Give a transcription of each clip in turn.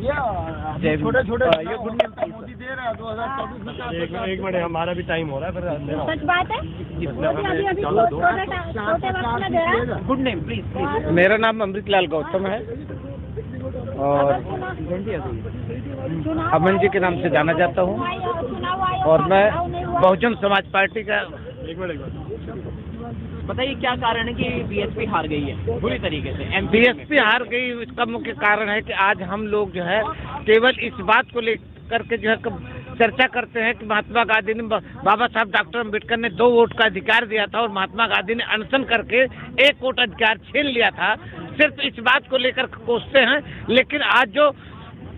छोटे छोटे मोदी दे रहा है 2024 में। एक मिनट, हमारा भी टाइम हो रहा है फिर। सच बात है। Good name please. मेरा नाम अमृतलाल गौतम है और अमन जी के नाम से जाना जाता हूँ और मैं बहुजन समाज पार्टी का। एक मिनट बताइए क्या कारण है कि बीएसपी हार गई है बुरी तरीके से? बीएसपी हार गई, इसका मुख्य कारण है कि आज हम लोग जो है केवल इस बात को लेकर के जो है चर्चा करते हैं कि महात्मा गांधी ने, बाबा साहब डॉक्टर अम्बेडकर ने 2 वोट का अधिकार दिया था और महात्मा गांधी ने अनशन करके 1 वोट अधिकार छीन लिया था। सिर्फ इस बात को लेकर कोसते हैं, लेकिन आज जो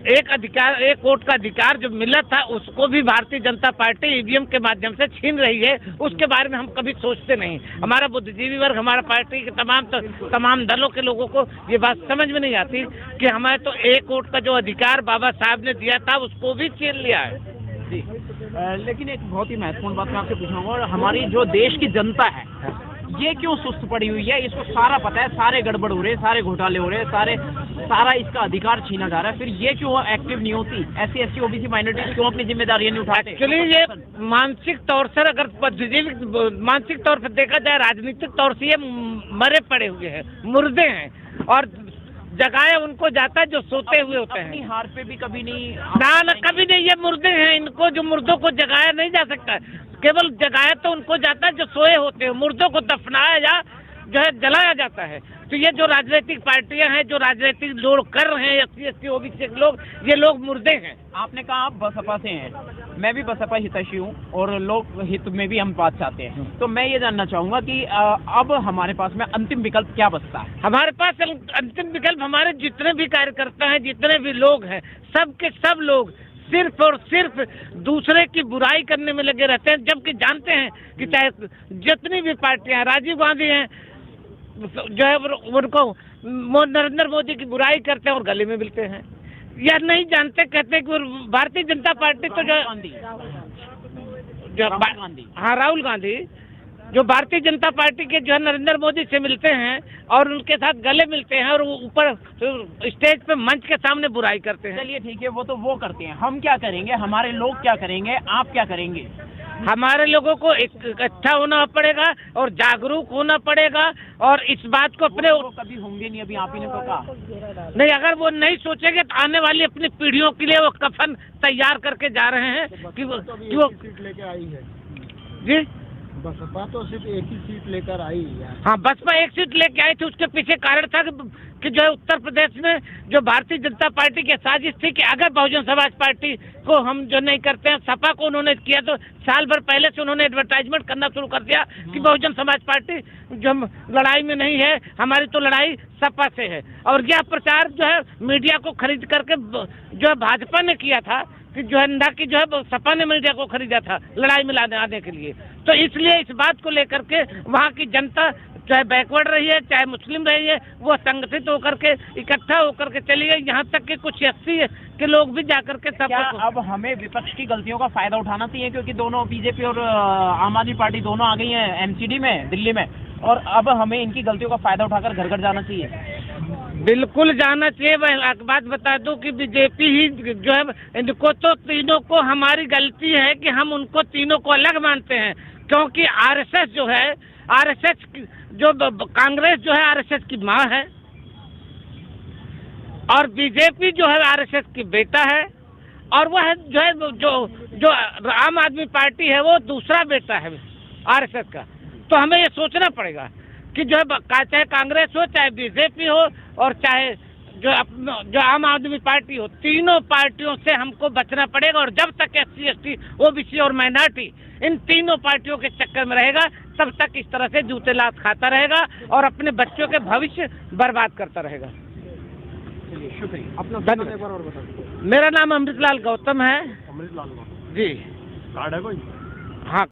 1 वोट का अधिकार जो मिला था उसको भी भारतीय जनता पार्टी ईवीएम के माध्यम से छीन रही है। उसके बारे में हम कभी सोचते नहीं। हमारा बुद्धिजीवी वर्ग, हमारा पार्टी के तमाम दलों के लोगों को ये बात समझ में नहीं आती कि हमें तो 1 वोट का जो अधिकार बाबा साहब ने दिया था उसको भी छीन लिया है। जी लेकिन एक बहुत ही महत्वपूर्ण बात मैं आपसे पूछूंगा, और हमारी जो देश की जनता है ये क्यों सुस्त पड़ी हुई है? इसको सारा पता है, सारे गड़बड़ हो रहे हैं, सारे घोटाले हो रहे हैं, सारा इसका अधिकार छीना जा रहा है, फिर ये क्यों एक्टिव नहीं होती? SC ST OBC माइनॉरिटी क्यों अपनी जिम्मेदारियां नहीं उठाते? एक्चुअली ये मानसिक तौर से, अगर मानसिक तौर पर देखा जाए, राजनीतिक तौर से ये मरे पड़े हुए हैं, मुर्दे हैं और जगाया उनको जाता है जो सोते हुए होते हैं। अपनी हार पे भी कभी नहीं ना कभी नहीं। ये मुर्दे हैं, इनको जो मुर्दों को जगाया नहीं जा सकता, केवल जगाया तो उनको जाता है जो सोए होते हैं। मुर्दों को दफनाया या जो है जलाया जाता है। तो ये जो राजनीतिक पार्टियां हैं, जो राजनीतिक लोग कर रहे हैं, SC ST OBC के लोग, ये लोग मुर्दे हैं। आपने कहा आप बसपा से हैं, मैं भी बसपा हितैषी हूँ और लोक हित में भी हम बात चाहते हैं। तो मैं ये जानना चाहूंगा कि अब हमारे पास में अंतिम विकल्प क्या बचता है? हमारे पास अंतिम विकल्प, हमारे जितने भी कार्यकर्ता हैं, जितने भी लोग हैं, सब के सब लोग सिर्फ और सिर्फ दूसरे की बुराई करने में लगे रहते हैं, जबकि जानते हैं कि चाहे जितनी भी पार्टियां, राजीव गांधी हैं जो है उनको नरेंद्र मोदी की बुराई करते हैं और गले में मिलते हैं। यह नहीं जानते, कहते हैं कि भारतीय जनता पार्टी तो जो राहुल गांधी जो भारतीय जनता पार्टी के जो है नरेंद्र मोदी से मिलते हैं और उनके साथ गले मिलते हैं और ऊपर स्टेज पे मंच के सामने बुराई करते हैं। चलिए ठीक है, वो तो वो करते हैं, हम क्या करेंगे? हमारे लोग क्या करेंगे? आप क्या करेंगे? हमारे लोगों को इकट्ठा होना पड़ेगा और जागरूक होना पड़ेगा और इस बात को अपने कभी होंगे नहीं, अभी आप ही ने तो कहा नहीं। अगर वो नहीं सोचेंगे तो आने वाली अपनी पीढ़ियों के लिए वो कफन तैयार करके जा रहे हैं कि वो सीट लेके आई है जी। बसपा तो सिर्फ 1 ही सीट लेकर आई है। हाँ, बसपा 1 सीट लेके आई थी। उसके पीछे कारण था कि जो है उत्तर प्रदेश में जो भारतीय जनता पार्टी की साजिश थी कि अगर बहुजन समाज पार्टी को हम जो नहीं करते हैं, सपा को उन्होंने किया, तो साल भर पहले से उन्होंने एडवर्टाइजमेंट करना शुरू कर दिया कि बहुजन समाज पार्टी जो लड़ाई में नहीं है, हमारी तो लड़ाई सपा से है। और यह प्रचार जो है मीडिया को खरीद करके जो है भाजपा ने किया था कि जो है ना कि जो है सपा ने मीडिया को खरीदा था लड़ाई में आने के लिए। तो इसलिए इस बात को लेकर के वहाँ की जनता चाहे बैकवर्ड रही है, चाहे मुस्लिम रही है, वो संगठित होकर के इकट्ठा होकर के चली गई। यहाँ तक कि कुछ SC के लोग भी जाकर के क्या अब हमें विपक्ष की गलतियों का फायदा उठाना चाहिए? क्योंकि दोनों बीजेपी और आम आदमी पार्टी दोनों आ गई हैं MCD में, दिल्ली में, और अब हमें इनकी गलतियों का फायदा उठाकर घर घर जाना चाहिए। बिल्कुल जाना चाहिए। मैं एक बात बता दूं कि बीजेपी ही जो है, इनको तो तीनों को, हमारी गलती है कि हम उनको तीनों को अलग मानते हैं, क्योंकि RSS जो है, RSS जो कांग्रेस जो है RSS की माँ है और बीजेपी जो है RSS की बेटा है और वह जो है जो आम आदमी पार्टी है वो दूसरा बेटा है RSS का। तो हमें ये सोचना पड़ेगा कि जो है चाहे कांग्रेस हो, चाहे बीजेपी हो और चाहे जो आम आदमी पार्टी हो, तीनों पार्टियों से हमको बचना पड़ेगा। और जब तक SC ST OBC और माइनॉरिटी इन तीनों पार्टियों के चक्कर में रहेगा, तब तक इस तरह से जूते लात खाता रहेगा और अपने बच्चों के भविष्य बर्बाद करता रहेगा। चलिए शुक्रिया। अपना एक बार और बता दीजिए। मेरा नाम अमृतलाल गौतम है। अमृतलाल जी। कार्ड है कोई? हाँ।